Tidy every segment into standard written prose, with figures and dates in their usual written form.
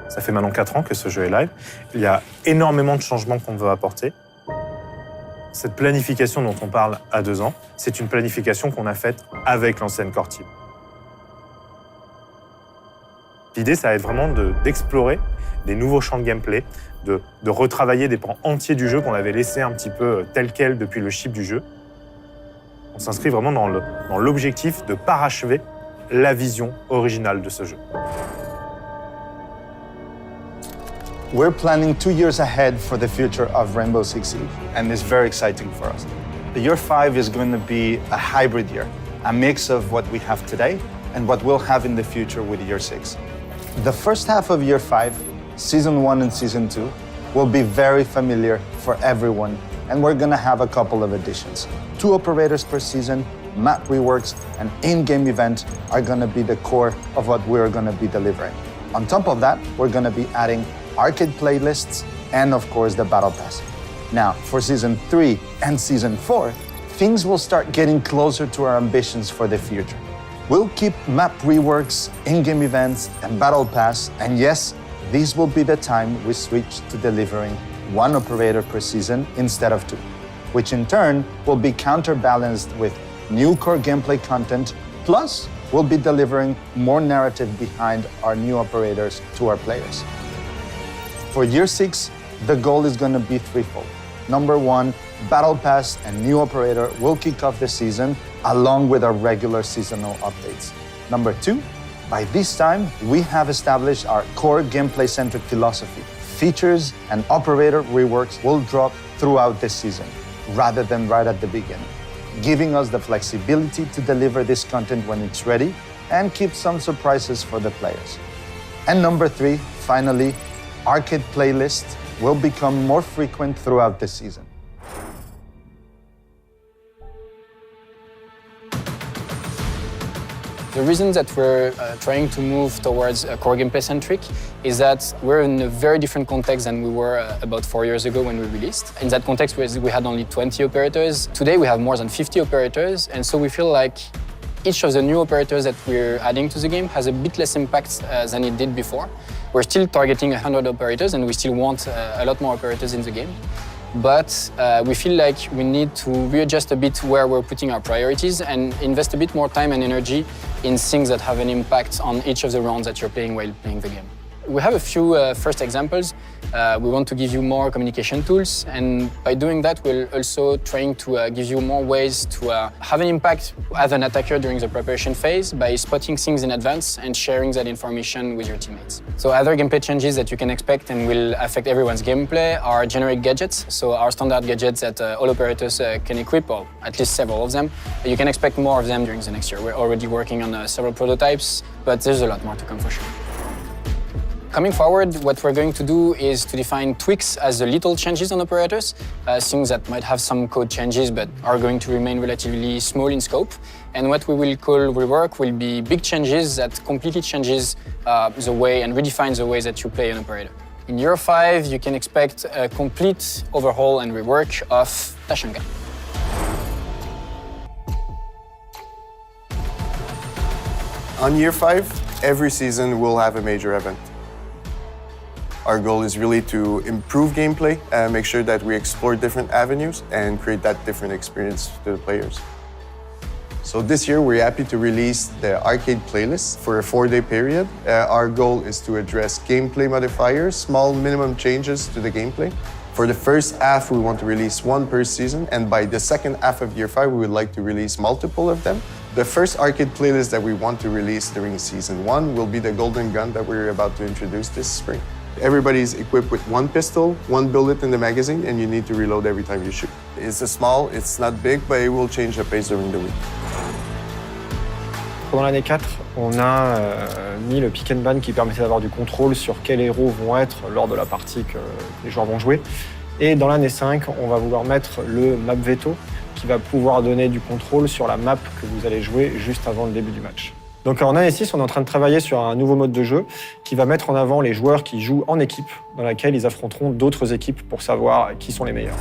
Ça fait maintenant 4 ans que ce jeu est live. Il y a énormément de changements qu'on veut apporter. Cette planification dont on parle à 2 ans, c'est une planification qu'on a faite avec l'ancienne core team. L'idée, ça va être vraiment d'explorer des nouveaux champs de gameplay, de retravailler des pans entiers du jeu qu'on avait laissé un petit peu tel quel depuis le ship du jeu. On s'inscrit vraiment dans l'objectif de parachever la vision originale de ce jeu. We're planning 2 years ahead for the future of Rainbow Six Siege, and it's very exciting for us. The year 5 is going to be a hybrid year, a mix of what we have today and what we'll have in the future with year 6. The first half of year 5, season 1 and season 2, will be very familiar for everyone, and we're going to have a couple of additions. 2 operators per season, map reworks, and in-game event are going to be the core of what we're going to be delivering. On top of that, we're going to be adding arcade playlists, and of course the Battle Pass. Now, for Season 3 and Season 4, things will start getting closer to our ambitions for the future. We'll keep map reworks, in-game events, and Battle Pass, and yes, this will be the time we switch to delivering 1 operator per season instead of 2, which in turn will be counterbalanced with new core gameplay content, plus we'll be delivering more narrative behind our new operators to our players. For year 6, the goal is going to be threefold. Number 1, Battle Pass and new operator will kick off the season along with our regular seasonal updates. Number 2, by this time, we have established our core gameplay-centric philosophy. Features and operator reworks will drop throughout the season, rather than right at the beginning, giving us the flexibility to deliver this content when it's ready and keep some surprises for the players. And number 3, finally, arcade playlists will become more frequent throughout the season. The reason that we're trying to move towards core gameplay-centric is that we're in a very different context than we were about 4 years ago when we released. In that context, we had only 20 operators. Today, we have more than 50 operators, and so we feel like each of the new operators that we're adding to the game has a bit less impact than it did before. We're still targeting 100 operators, and we still want a lot more operators in the game. But we feel like we need to readjust a bit where we're putting our priorities and invest a bit more time and energy in things that have an impact on each of the rounds that you're playing while playing the game. We have a few first examples. We want to give you more communication tools, and by doing that, we're also trying to give you more ways to have an impact as an attacker during the preparation phase by spotting things in advance and sharing that information with your teammates. So other gameplay changes that you can expect and will affect everyone's gameplay are generic gadgets, so our standard gadgets that all operators can equip, or at least several of them. You can expect more of them during the next year. We're already working on several prototypes, but there's a lot more to come for sure. Coming forward, what we're going to do is to define tweaks as the little changes on operators, things that might have some code changes but are going to remain relatively small in scope. And what we will call rework will be big changes that completely changes the way and redefines the way that you play an operator. In year 5, you can expect a complete overhaul and rework of Tashanka. On year 5, every season we'll have a major event. Our goal is really to improve gameplay, make sure that we explore different avenues and create that different experience to the players. So this year, we're happy to release the arcade playlist for a 4-day period. Our goal is to address gameplay modifiers, small minimum changes to the gameplay. For the first half, we want to release 1 per season, and by the second half of year 5, we would like to release multiple of them. The first arcade playlist that we want to release during season 1 will be the golden gun that we're about to introduce this spring. Everybody's equipped with 1 pistol, 1 bullet in the magazine, and you need to reload every time you shoot. It's small, it's not big, but it will change the pace during the week. Pendant l'année 4, on a mis le pick and ban qui permettait d'avoir du contrôle sur quels héros vont être lors de la partie que les joueurs vont jouer. Et dans l'année 5, on va vouloir mettre le map veto qui va pouvoir donner du contrôle sur la map que vous allez jouer juste avant le début du match. Donc en année 6, on est en train de travailler sur un nouveau mode de jeu qui va mettre en avant les joueurs qui jouent en équipe, dans laquelle ils affronteront d'autres équipes pour savoir qui sont les meilleurs.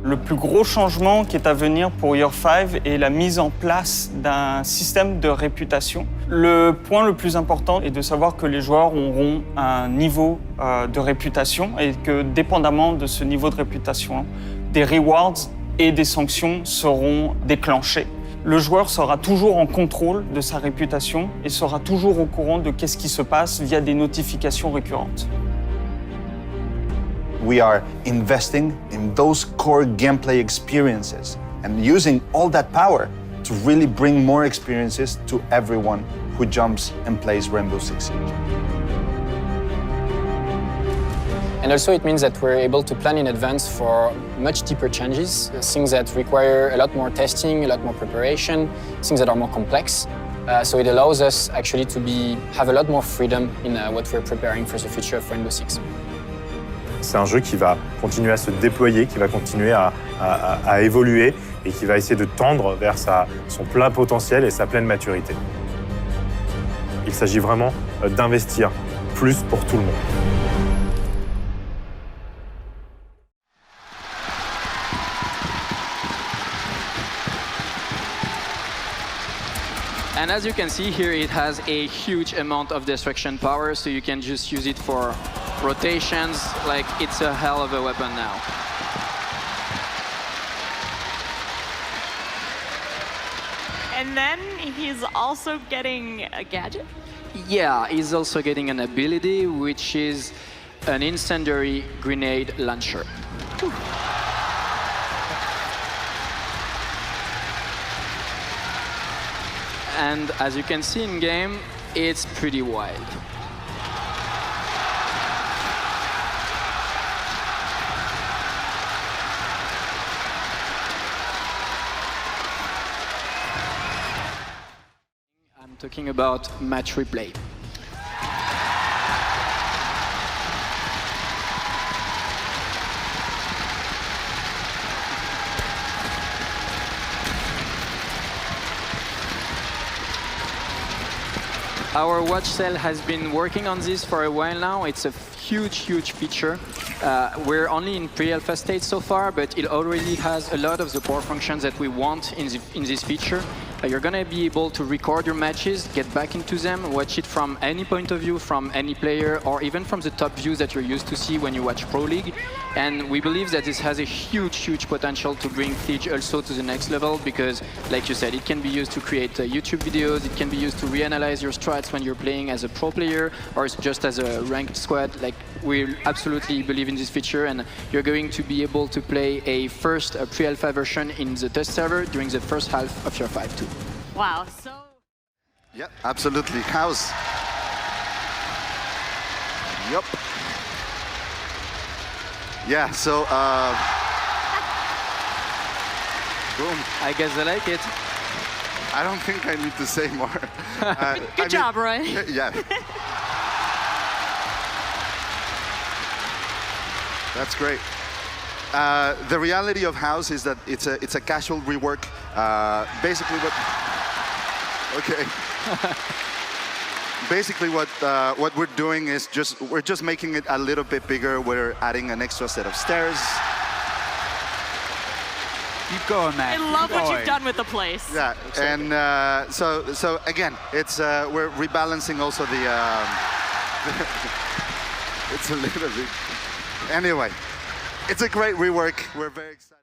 Le plus gros changement qui est à venir pour Year 5 est la mise en place d'un système de réputation. Le point le plus important est de savoir que les joueurs auront un niveau de réputation et que dépendamment de ce niveau de réputation, des rewards et des sanctions seront déclenchées. Le joueur sera toujours en contrôle de sa réputation et sera toujours au courant de qu'est-ce qui se passe via des notifications récurrentes. We are investing in those core gameplay experiences and using all that power to really bring more experiences to everyone who jumps and plays Rainbow Six Siege. And also it means that we're able to plan in advance for much deeper changes, things that require a lot more testing, a lot more preparation, things that are more complex. So it allows us actually to have a lot more freedom in what we're preparing for the future of Rainbow Six. C'est un jeu qui va continuer à se déployer, qui va continuer à évoluer et qui va essayer de tendre vers son plein potentiel et sa pleine maturité. Il s'agit vraiment d'investir plus pour tout le monde. And as you can see here, it has a huge amount of destruction power, so you can just use it for rotations, like it's a hell of a weapon now. And then he's also getting a gadget? Yeah, he's also getting an ability, which is an incendiary grenade launcher. Whew. And as you can see in game, it's pretty wild. I'm talking about match replay. Our watch cell has been working on this for a while now. It's a huge feature. We're only in pre-alpha state so far, but it already has a lot of the core functions that we want in this feature. You're gonna be able to record your matches, get back into them, watch it from any point of view, from any player, or even from the top views that you're used to see when you watch Pro League. And we believe that this has a huge potential to bring Siege also to the next level, because, like you said, it can be used to create YouTube videos, it can be used to reanalyze your strats when you're playing as a pro player, or just as a ranked squad. Like, we absolutely believe in this feature, and you're going to be able to play a first pre-alpha version in the test server during the first half of Year 5 too. Wow, so... Yeah, absolutely. House. Yep. Yeah, so, boom. I guess I like it. I don't think I need to say more. Good job, Roy. Yeah. That's great. The reality of House is that it's a casual rework. Basically, what? Okay. Basically, what we're doing is we're just making it a little bit bigger. We're adding an extra set of stairs. Keep going, man. I love what you've done with the place. Yeah, and so again, it's we're rebalancing also the. It's a little bit. Anyway, it's a great rework. We're very excited.